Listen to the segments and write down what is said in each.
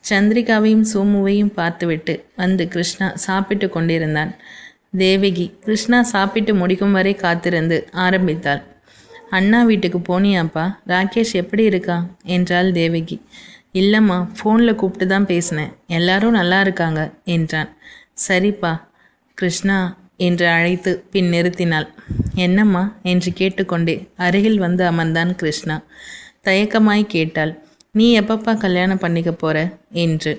சந்திரிகாவையும் சோமுவையும் பார்த்துவிட்டு வந்து கிருஷ்ணா சாப்பிட்டு கொண்டிருந்தான். தேவகி கிருஷ்ணா சாப்பிட்டு முடிக்கும் வரை காத்திருந்து ஆரம்பித்தாள். அண்ணா வீட்டுக்கு போனியாப்பா? ராகேஷ் எப்படி இருக்கா என்றாள் தேவகி. இல்லைம்மா, ஃபோனில் கூப்பிட்டு தான் பேசினேன். எல்லாரும் நல்லா இருக்காங்க என்றான். சரிப்பா கிருஷ்ணா என்று அழைத்து பின் நிறுத்தினாள். என்னம்மா என்று கேட்டுக்கொண்டே அருகில் வந்து அமர்ந்தான் கிருஷ்ணா. தயக்கமாய் கேட்டாள். நீ எப்பப்பா கல்யாணம் பண்ணிக்க போற என்று.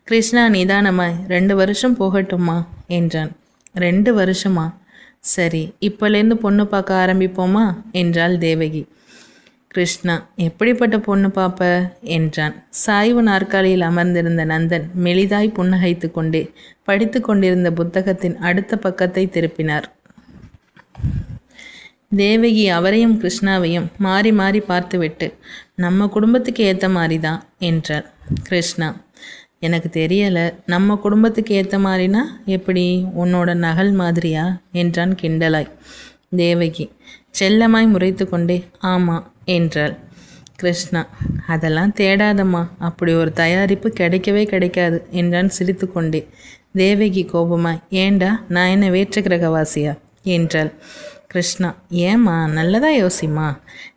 கிருஷ்ணா நிதானமாய் 2 வருஷம் போகட்டுமா என்றான். 2 வருஷமா? சரி, இப்போலேருந்து பொண்ணு பார்க்க ஆரம்பிப்போமா என்றாள் தேவகி. கிருஷ்ணா எப்படிப்பட்ட பொண்ணு பாப்ப என்றான். சாய்வு நாற்காலியில் அமர்ந்திருந்த நந்தன் மெலிதாய் புன்னகைத்து கொண்டே படித்து கொண்டிருந்த புத்தகத்தின் அடுத்த பக்கத்தை திருப்பினார். தேவகி அவரையும் கிருஷ்ணாவையும் மாறி மாறி பார்த்துவிட்டு நம்ம குடும்பத்துக்கு ஏற்ற மாதிரி தான் என்றார். கிருஷ்ணா எனக்கு தெரியலை, நம்ம குடும்பத்துக்கு ஏற்ற மாதிரினா எப்படி, உன்னோட நகல் மாதிரியா என்றான் கிண்டலாய். தேவகி செல்லமாய் முறைத்து கொண்டே ஆமாம் என்றாள். கிருஷ்ணா அதெல்லாம் தேடாதம்மா, அப்படி ஒரு தயாரிப்பு கிடைக்கவே கிடைக்காது என்றான் சிரித்து கொண்டே. தேவகி கோபமாய் ஏண்டா நான் என்ன வேற்று கிரகவாசியா என்றாள். கிருஷ்ணா ஏம்மா, நல்லதா யோசிம்மா,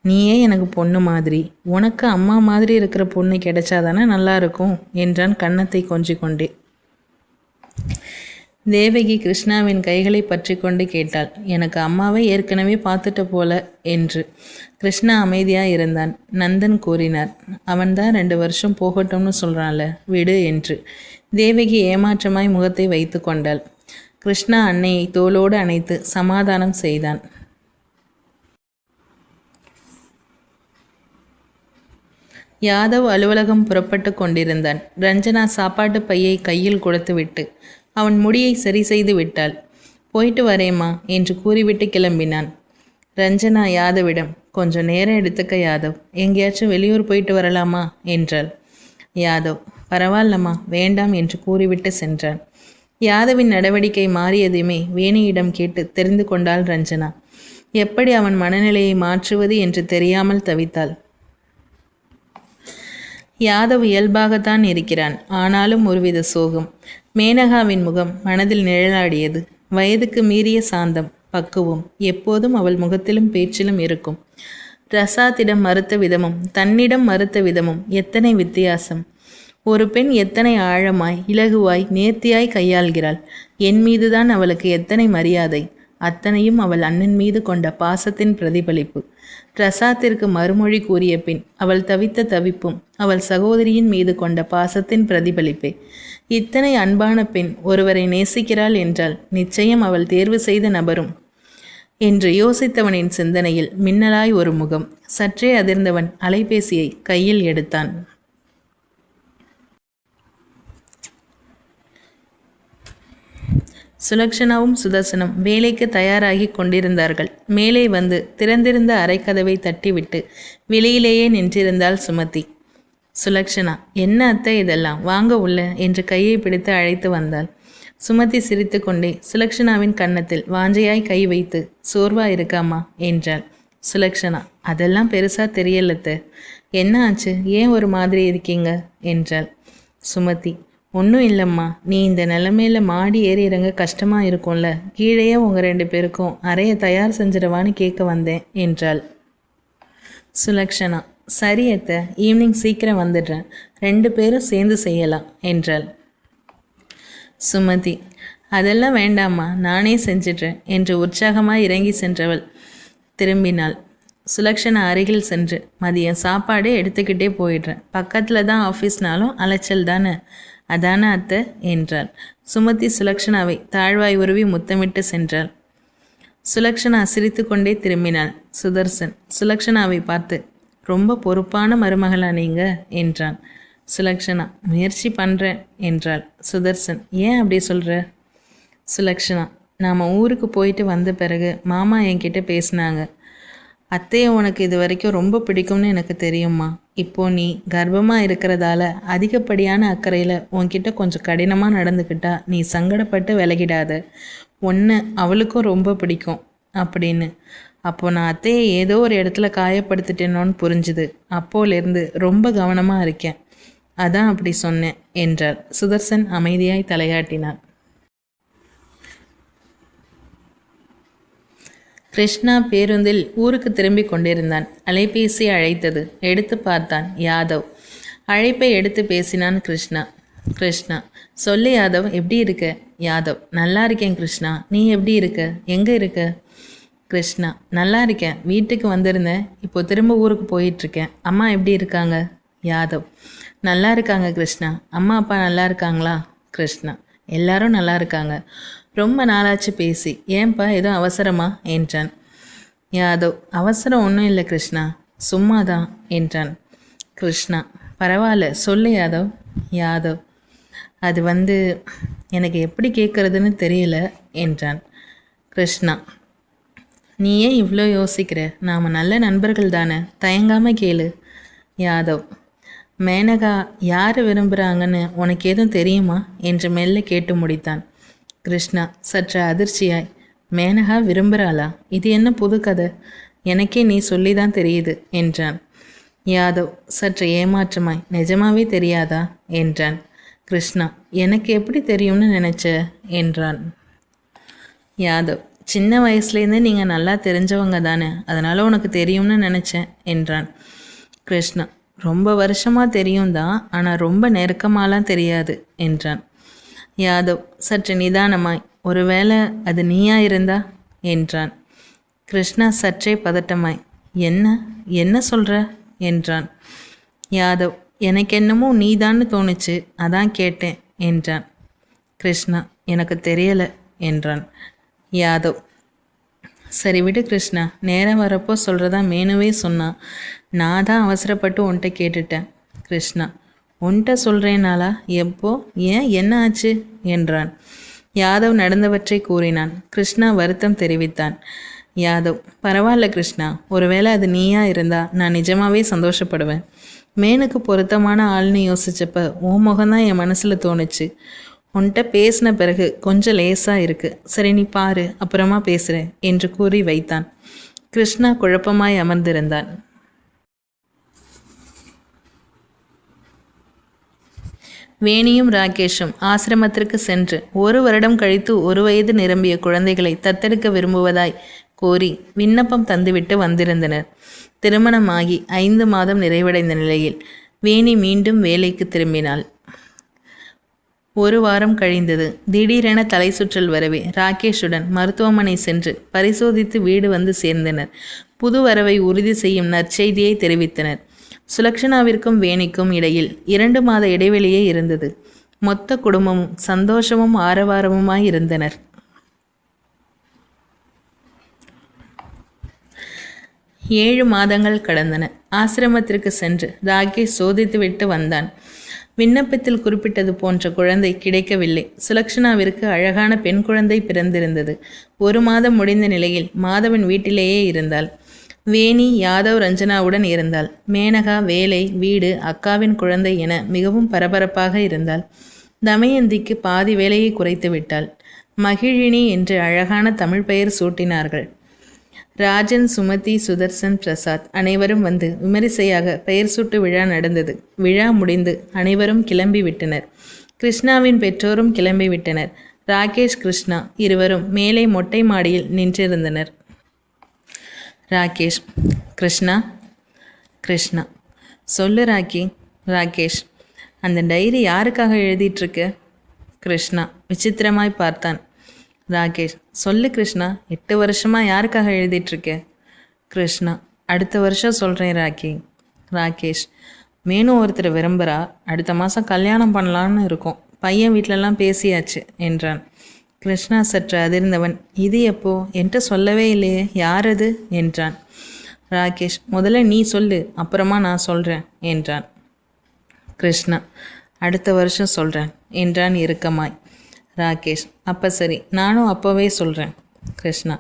நீயே எனக்கு பொண்ணு மாதிரி, உனக்கு அம்மா மாதிரி இருக்கிற பொண்ணு கிடைச்சாதானே நல்லா இருக்கும் என்றான் கன்னத்தை கொஞ்சி கொண்டே. தேவகி கிருஷ்ணாவின் கைகளை பற்றி கொண்டு கேட்டாள். எனக்கு அம்மாவை ஏற்கனவே பார்த்துட்ட போல என்று. கிருஷ்ணா அமைதியாக இருந்தான். நந்தன் கூறினார். அவன்தான் 2 வருஷம் போகட்டும்னு சொல்கிறான்ல, விடு என்று. தேவகி ஏமாற்றமாய் முகத்தை வைத்து கொண்டாள். கிருஷ்ணா அன்னையை தோளோடு அணைத்து சமாதானம் செய்தான். யாதவ் அலுவலகம் புறப்பட்டு கொண்டிருந்தான். ரஞ்சனா சாப்பாட்டு பையை கையில் கொடுத்துவிட்டு அவன் முடியை சரி செய்து விட்டாள். போயிட்டு வரேம்மா என்று கூறிவிட்டு கிளம்பினான். ரஞ்சனா யாதவிடம் கொஞ்சம் நேரம் எடுத்துக்க யாதவ், எங்கேயாச்சும் வெளியூர் போயிட்டு வரலாமா என்றாள். யாதவ் பரவாயில்லம்மா, வேண்டாம் என்று கூறிவிட்டு சென்றான். யாதவின் நடவடிக்கை மாறியதுமே வேணியிடம் கேட்டு தெரிந்து கொண்டாள் ரஞ்சனா. எப்படி அவன் மனநிலையை மாற்றுவது என்று தெரியாமல் தவித்தாள். யாதவ் இயல்பாகத்தான் இருக்கிறான், ஆனாலும் ஒருவித சோகம். மேனகாவின் முகம் மனதில் நிழலாடியது. வயதுக்கு மீறிய சாந்தம், பக்குவம் எப்போதும் அவள் முகத்திலும் பேச்சிலும் இருக்கும். ரசாத்திடம் மறுத்த விதமும் தன்னிடம் மறுத்த விதமும் எத்தனை வித்தியாசம்! ஒரு பெண் எத்தனை ஆழமாய் இலகுவாய் நேர்த்தியாய் கையாள்கிறாள். என் மீதுதான் அவளுக்கு எத்தனை மரியாதை! அத்தனையும் அவள் அண்ணன் மீது கொண்ட பாசத்தின் பிரதிபலிப்பு. பிரசாத்திற்கு மறுமொழி கூறிய பின் அவள் தவித்த தவிப்பும் அவள் சகோதரியின் மீது கொண்ட பாசத்தின் பிரதிபலிப்பே. இத்தனை அன்பான பெண் ஒருவரை நேசிக்கிறாள் என்றால் நிச்சயம் அவள் தேர்வு செய்த நபரும் என்று யோசித்தவனின் சிந்தனையில் மின்னலாய் ஒரு முகம். சற்றே அதிர்ந்தவன் அலைபேசியை கையில் எடுத்தான். சுலக்ஷனாவும் சுதர்சனும் வேலைக்கு தயாராகி கொண்டிருந்தார்கள். மேலே வந்து திறந்திருந்த அறைக்கதவை தட்டிவிட்டு வெளியிலேயே நின்றிருந்தாள் சுமதி. சுலக்ஷனா என்ன அத்தை இதெல்லாம், வாங்க உள்ள என்று கையை பிடித்து அழைத்து வந்தாள். சுமதி சிரித்து கொண்டே சுலக்ஷனாவின் கன்னத்தில் வாஞ்சையாய் கை வைத்து சோர்வா இருக்காமா என்றாள். சுலக்ஷனா அதெல்லாம் பெருசா தெரியலத்த, என்ன ஆச்சு, ஏன் ஒரு மாதிரி இருக்கீங்க என்றாள். சுமதி ஒன்றும் இல்லைம்மா, நீ இந்த நிலைமையில் மாடி ஏறி இறங்க கஷ்டமாக இருக்கும்ல, கீழேயே உங்கள் 2 பேருக்கும் அறையை தயார் செஞ்சிடவான்னு கேட்க வந்தேன் என்றாள். சுலக்ஷனா சரி அத்தை, ஈவினிங் சீக்கிரம் வந்துடுறேன், 2 பேரும் சேர்ந்து செய்யலாம் என்றாள். சுமதி அதெல்லாம் வேண்டாம்மா, நானே செஞ்சிடுறேன் என்று உற்சாகமாக இறங்கி சென்றவள் திரும்பினாள். சுலக்ஷனா அருகில் சென்று மதியம் சாப்பாடு எடுத்துக்கிட்டே போயிடுறேன், பக்கத்தில் தான் ஆஃபீஸ்னாலும் அலைச்சல் தானே, அதான அத்தை என்றாள். சுமதி சுலக்ஷனாவை தாழ்வாய் உருவி முத்தமிட்டு சென்றாள். சுலக்ஷனா சிரித்து கொண்டே திரும்பினாள். சுதர்சன் சுலக்ஷனாவை பார்த்து ரொம்ப பொறுப்பான மருமகளா நீங்க என்றான். சுலக்ஷனா முயற்சி பண்ணுறேன் என்றாள். சுதர்சன் ஏன் அப்படி சொல்கிற? சுலக்ஷனா நாம் ஊருக்கு போயிட்டு வந்த பிறகு மாமா என்கிட்ட பேசினாங்க. அத்தையை உனக்கு இது வரைக்கும் ரொம்ப பிடிக்கும்னு எனக்கு தெரியுமா. இப்போ நீ கர்ப்பமாக இருக்கிறதால அதிகப்படியான அக்கறையில் உன்கிட்ட கொஞ்சம் கடினமாக நடந்துக்கிட்டா நீ சங்கடப்பட்டு விலகிடாத, ஒன்று அவளுக்கும் ரொம்ப பிடிக்கும் அப்படின்னு. அப்போ நான் அத்தையை ஏதோ ஒரு இடத்துல காயப்படுத்திட்டேனோன்னு புரிஞ்சுது. அப்போலேருந்து ரொம்ப கவனமாக இருக்கேன். அதான் அப்படி சொன்னேன் என்றார். சுதர்சன் அமைதியாய் தலையாட்டினார். கிருஷ்ணா பேருந்தில் ஊருக்கு திரும்பி கொண்டிருந்தான். அலைபேசி அழைத்தது. எடுத்து பார்த்தான். யாதவ். அழைப்பை எடுத்து பேசினான் கிருஷ்ணா. கிருஷ்ணா. சொல்லு யாதவ், எப்படி இருக்க? யாதவ். நல்லா இருக்கேன் கிருஷ்ணா, நீ எப்படி இருக்க? எங்கே இருக்க? கிருஷ்ணா. நல்லா இருக்கேன், வீட்டுக்கு வந்திருந்தேன், இப்போ திரும்ப ஊருக்கு போயிட்டுருக்கேன். அம்மா எப்படி இருக்காங்க? யாதவ். நல்லா இருக்காங்க கிருஷ்ணா. அம்மா அப்பா நல்லா இருக்காங்களா? கிருஷ்ணா. எல்லாரும் நல்லா இருக்காங்க. ரொம்ப நாளாச்சு பேசி. ஏன்பா, எதுவும் அவசரமா என்றான். யாதவ். அவசரம் ஒன்றும் இல்லை கிருஷ்ணா, சும்மாதான் என்றான். கிருஷ்ணா. பரவாயில்ல, சொல்லு யாதவ். யாதவ். அது எனக்கு எப்படி கேட்குறதுன்னு தெரியல என்றான். கிருஷ்ணா. நீ ஏன் இவ்வளோ யோசிக்கிற? நாம் நல்ல நண்பர்கள் தானே, தயங்காமல் கேளு. யாதவ். மேனகா யார் விரும்புகிறாங்கன்னு உனக்கு எதுவும் தெரியுமா என்று மெல்ல கேட்டு முடித்தான். கிருஷ்ணா சற்று அதிர்ச்சியாய். மேனகா விரும்புகிறாளா? இது என்ன புது கதை? எனக்கே நீ சொல்லிதான் தெரியுது என்றான். யாதவ் சற்று ஏமாற்றமாய். நிஜமாவே தெரியாதா என்றான். கிருஷ்ணா. எனக்கு எப்படி தெரியும்னு நினச்ச என்றான். யாதவ். சின்ன வயசுலேருந்தே நீங்கள் நல்லா தெரிஞ்சவங்க தானே, அதனால் உனக்கு தெரியும்னு நினச்சேன் என்றான். கிருஷ்ணா. ரொம்ப வருஷமாக தெரியும் தான், ஆனால் ரொம்ப நெருக்கமாலாம் தெரியாது என்றான். யாதவ் சற்று நிதானமாய். ஒருவேளை அது நீயா இருந்தா என்றான். கிருஷ்ணா சற்றே பதட்டமாய். என்ன என்ன சொல்கிற என்றான். யாதவ். எனக்கு என்னமோ நீதான்னு தோணுச்சு, அதான் கேட்டேன் என்றான். கிருஷ்ணா. எனக்கு தெரியலை என்றான். யாதவ். சரி விடு கிருஷ்ணா, நேரம் வரப்போ சொல்கிறதா மேனுவே சொன்னான். நான் தான் அவசரப்பட்டு உன்கிட்ட கேட்டுட்டேன். கிருஷ்ணா. உன்கிட்ட சொல்கிறேனாலா? எப்போ? ஏன், என்ன ஆச்சு என்றான். யாதவ் நடந்தவற்றை கூறினான். கிருஷ்ணா வருத்தம் தெரிவித்தான். யாதவ். பரவாயில்ல கிருஷ்ணா, ஒருவேளை அது நீயா இருந்தா நான் நிஜமாவே சந்தோஷப்படுவேன். மேனுக்கு பொருத்தமான ஆள்னு யோசிச்சப்ப உன் முகம்தான் என் மனசில் தோணுச்சு. உன்கிட்ட பேசின பிறகு கொஞ்சம் லேசாக இருக்குது. சரி நீ பாரு, அப்புறமா பேசுகிறேன் என்று கூறி வைத்தான். கிருஷ்ணா குழப்பமாய் அமர்ந்திருந்தான். வேணியும் ராகேஷும் ஆசிரமத்திற்கு சென்று 1 வருடம் கழித்து 1 வயது நிரம்பிய குழந்தைகளை தத்தெடுக்க விரும்புவதாய் கோரி விண்ணப்பம் தந்துவிட்டு வந்திருந்தனர். திருமணமாகி 5 மாதம் நிறைவடைந்த நிலையில் வேணி மீண்டும் வேலைக்கு திரும்பினாள். 1 வாரம் கழிந்தது. திடீரென தலை சுற்றல் வரவே ராகேஷுடன் மருத்துவமனை சென்று பரிசோதித்து வீடு வந்து சேர்ந்தனர். புது வரவை உறுதி செய்யும் நற்செய்தியை தெரிவித்தனர். சுலக்ஷனாவிற்கும் வேணிக்கும் இடையில் 2 மாத இடைவெளியே இருந்தது. மொத்த குடும்பமும் சந்தோஷமும் ஆரவாரமுமாய் இருந்தனர். 7 மாதங்கள் கடந்தன. ஆசிரமத்திற்கு சென்று ராகேஷ் சோதித்துவிட்டு வந்தான். விண்ணப்பத்தில் குறிப்பிட்டது போன்ற குழந்தை கிடைக்கவில்லை. சுலக்ஷனாவிற்கு அழகான பெண் குழந்தை பிறந்திருந்தது. 1 மாதம் முடிந்த நிலையில் மாதவன் வீட்டிலேயே இருந்தாள். வேணி யாதவ் ரஞ்சனாவுடன் இருந்தாள். மேனகா வேலை, வீடு, அக்காவின் குழந்தை என மிகவும் பரபரப்பாக இருந்தாள். தமயந்திக்கு பாதி வேலையை குறைத்து விட்டாள். மகிழினி என்று அழகான தமிழ் பெயர் சூட்டினார்கள். ராஜன், சுமதி, சுதர்சன், பிரசாத் அனைவரும் வந்து விமரிசையாக பெயர் சூட்டு விழா நடந்தது. விழா முடிந்து அனைவரும் கிளம்பி விட்டனர். கிருஷ்ணாவின் பெற்றோரும் கிளம்பி விட்டனர். ராகேஷ், கிருஷ்ணா இருவரும் மேலே மொட்டை மாடியில் நின்றிருந்தனர். ராகேஷ். கிருஷ்ணா. கிருஷ்ணா. சொல்லு ராக்கி. ராகேஷ். அந்த டைரி யாருக்காக எழுதிட்டுருக்கு? கிருஷ்ணா விசித்திரமாய் பார்த்தான். ராகேஷ். சொல்லு கிருஷ்ணா, 8 வருஷமாக யாருக்காக எழுதிட்டுருக்க? கிருஷ்ணா. அடுத்த வருஷம் சொல்கிறேன் ராக்கி. ராகேஷ். மேனும் ஒருத்தர் விரும்புகிறா, அடுத்த மாதம் கல்யாணம் பண்ணலான்னு இருக்கோம், பையன் வீட்டிலலாம் பேசியாச்சு என்றான். கிருஷ்ணா சற்று அதிர்ந்தவன். இது எப்போ? என்கிட்ட சொல்லவே இல்லையே, யார் அது என்றான். ராகேஷ். முதல்ல நீ சொல்லு, அப்புறமா நான் சொல்கிறேன் என்றான். கிருஷ்ணா. அடுத்த வருஷம் சொல்கிறேன் என்றான் இறுக்கமாய். ராகேஷ். அப்போ சரி, நானும் அப்போவே சொல்கிறேன். கிருஷ்ணா.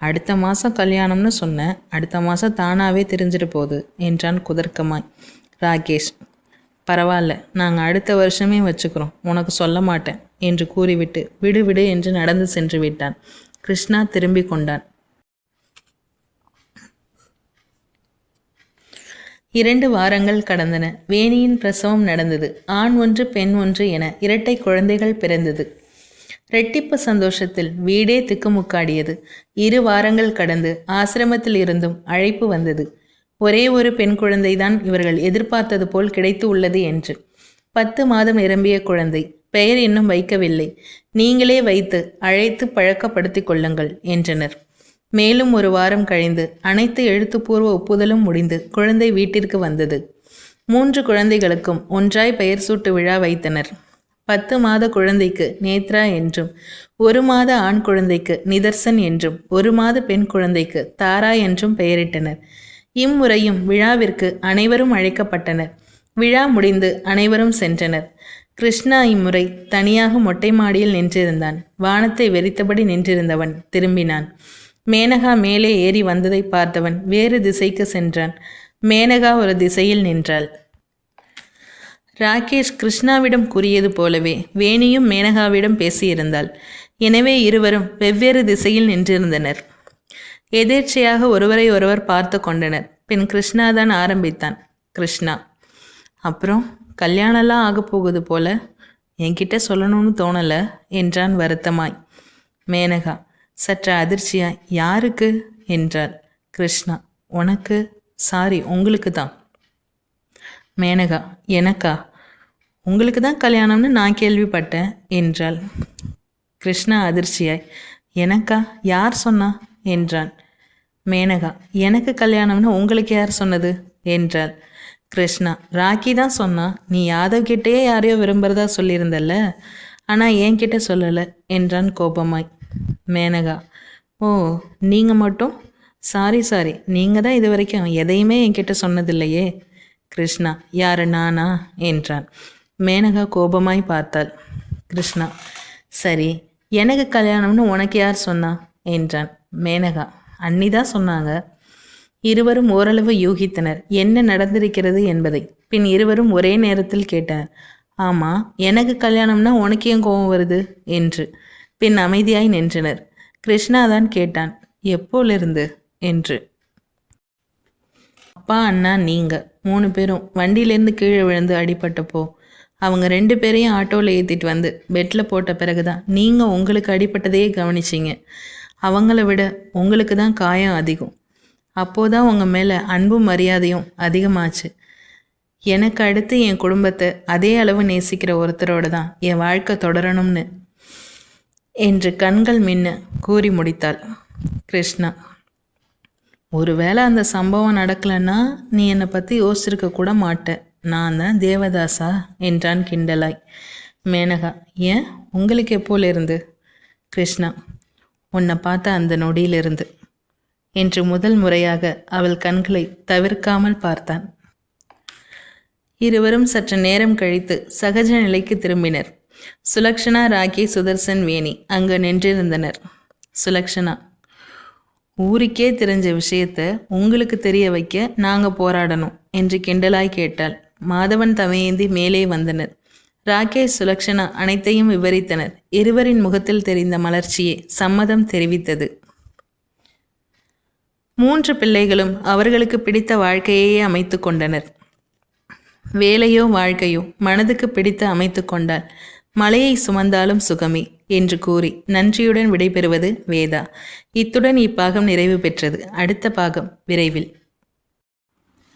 அடுத்த மாதம் கல்யாணம்னு சொன்னேன், அடுத்த மாதம் தானாகவே தெரிஞ்சிட்டு போகுது என்றான் குதர்க்கமாய். ராகேஷ். பரவாயில்ல, நாங்கள் அடுத்த வருஷமே வச்சுக்கிறோம், உனக்கு சொல்ல மாட்டேன் என்று கூறிவிட்டு விடு விடு என்று நடந்து சென்று விட்டான். கிருஷ்ணா திரும்பி கொண்டான். 2 வாரங்கள் கடந்தன. வேணியின் பிரசவம் நடந்தது. ஆண் ஒன்று பெண் ஒன்று என 2 குழந்தைகள் பிறந்தது. ரெட்டிப்பு சந்தோஷத்தில் வீடே திக்குமுக்காடியது. 2 வாரங்கள் கடந்து ஆசிரமத்தில் இருந்தும் அழைப்பு வந்தது. ஒரே ஒரு பெண் குழந்தைதான் இவர்கள் எதிர்பார்த்தது போல் கிடைத்து உள்ளது என்று. 10 மாதம் நிரம்பிய குழந்தை. பெயர் இன்னும் வைக்கவில்லை. நீங்களே வைத்து அழைத்து பழக்கப்படுத்திக் கொள்ளுங்கள் என்றனர். மேலும் 1 வாரம் கழிந்து அனைத்து எழுத்துப்பூர்வ ஒப்புதலும் முடிந்து குழந்தை வீட்டிற்கு வந்தது. 3 குழந்தைகளுக்கும் ஒன்றாய் பெயர் சூட்டு விழா வைத்தனர். 10 மாத குழந்தைக்கு நேத்ரா என்றும், 1 மாத ஆண் குழந்தைக்கு நிதர்சன் என்றும், 1 மாத பெண் குழந்தைக்கு தாரா என்றும் பெயரிட்டனர். இம்முறையும் விழாவிற்கு அனைவரும் அழைக்கப்பட்டனர். விழா முடிந்து அனைவரும் சென்றனர். கிருஷ்ணா இம்முறை தனியாக மொட்டை மாடியில் நின்றிருந்தான். வானத்தை வெறித்தபடி நின்றிருந்தவன் திரும்பினான். மேனகா மேலே ஏறி வந்ததை பார்த்தவன் வேறு திசைக்கு சென்றான். மேனகா ஒரு திசையில் நின்றாள். ராகேஷ் கிருஷ்ணாவிடம் கூறியது போலவே வேணியும் மேனகாவிடம் பேசியிருந்தாள். எனவே இருவரும் வெவ்வேறு திசையில் நின்றிருந்தனர். எதேர்ச்சையாக ஒருவரை ஒருவர் பார்த்து கொண்டனர். பின் கிருஷ்ணா தான் ஆரம்பித்தான். கிருஷ்ணா, அப்புறம் கல்யாணம்லாம் ஆக போகுது போல, என்கிட்ட சொல்லணும்னு தோணலை என்றான் வருத்தமாய். மேனகா சற்று அதிர்ச்சியாய், யாருக்கு என்றாள். கிருஷ்ணா, உனக்கு, சாரி உங்களுக்கு தான். மேனகா, எனக்கா? உங்களுக்கு தான் கல்யாணம்னு நான் கேள்விப்பட்டேன் என்றாள். கிருஷ்ணா அதிர்ச்சியாய், எனக்கா? யார் சொன்னா என்றான். மேனகா, எனக்கு கல்யாணம்னு உங்களுக்கு யார் சொன்னது என்றாள். கிருஷ்ணா, ராக்கி தான் சொன்னா. நீ யாதவ் கிட்டேயே யாரையோ விரும்புகிறதா சொல்லியிருந்தல்ல, ஆனால் என்கிட்ட சொல்லலை என்றான் கோபமாய். மேனகா, ஓ, நீங்கள் மட்டும்? சாரி, நீங்கள் தான் இது வரைக்கும் எதையுமே என்கிட்ட சொன்னதில்லையே. கிருஷ்ணா, யார் நானா என்றான். மேனகா கோபமாய் பார்த்தாள். கிருஷ்ணா, சரி, எனக்கு கல்யாணம்னு உனக்கு யார் சொன்னா என்றான். மேனகா, அண்ணி தான் சொன்னாங்க. இருவரும் ஓரளவு யூகித்தனர் என்ன நடந்திருக்கிறது என்பதை. பின் இருவரும் ஒரே நேரத்தில் கேட்டனர், ஆமா, எனக்கு கல்யாணம்னா உனக்கு ஏன் கோபம் வருது என்று. பின் அமைதியாய் நின்றனர். கிருஷ்ணா தான் கேட்டான், எப்போலிருந்து என்று. அப்பா, அண்ணா, நீங்கள் 3 பேரும் வண்டியிலேருந்து கீழே விழுந்து அடிபட்டப்போ அவங்க 2 பேரையும் ஆட்டோவில் ஏற்றிட்டு வந்து பெட்டில் போட்ட பிறகுதான் நீங்கள் உங்களுக்கு அடிபட்டதையே கவனிச்சிங்க. அவங்கள விட உங்களுக்கு தான் காயம் அதிகம். அப்போதான் உங்கள் மேலே அன்பும் மரியாதையும் அதிகமாச்சு. எனக்கு அடுத்து என் குடும்பத்தை அதே அளவு நேசிக்கிற ஒருத்தரோடு தான் என் வாழ்க்கை தொடரணும்னு என்று கண்கள் மின்ன கூறி முடித்தாள். கிருஷ்ணா, ஒருவேளை அந்த சம்பவம் நடக்கலைன்னா நீ என்னை பற்றி யோசிச்சிருக்க கூட மாட்டேன். நான் தான் தேவதாசா என்றான் கிண்டலாய். மேனகா, ஏன், உங்களுக்கு எப்போலிருந்து? கிருஷ்ணா, உன்னை பார்த்த அந்த நொடியிலிருந்து என்று முதல் முறையாக அவள் கண்களை தவிர்க்காமல் பார்த்தான். இருவரும் சற்று நேரம் கழித்து சகஜ நிலைக்கு திரும்பினர். சுலக்ஷனா, ராக்கி, சுதர்சன், வேணி அங்கு நின்றிருந்தனர். சுலக்ஷனா, ஊருக்கே தெரிஞ்ச விஷயத்த உங்களுக்கு தெரிய வைக்க நாங்கள் போராடணும் என்று கிண்டலாய் கேட்டாள். மாதவன் தமையேந்தி மேலே வந்தனர். ராகேஷ், சுலக்ஷனா அனைத்தையும் விவரித்தனர். இருவரின் முகத்தில் தெரிந்த மலர்ச்சியே சம்மதம் தெரிவித்தது. 3 பிள்ளைகளும் அவர்களுக்கு பிடித்த வாழ்க்கையே அமைத்து கொண்டனர். வேலையோ வாழ்க்கையோ மனதுக்கு பிடித்து அமைத்து கொண்டால் மலையை சுமந்தாலும் சுகமே என்று கூறி நன்றியுடன் விடைபெறுவது வேதா. இத்துடன் இப்பாகம் நிறைவு பெற்றது. அடுத்த பாகம் விரைவில்.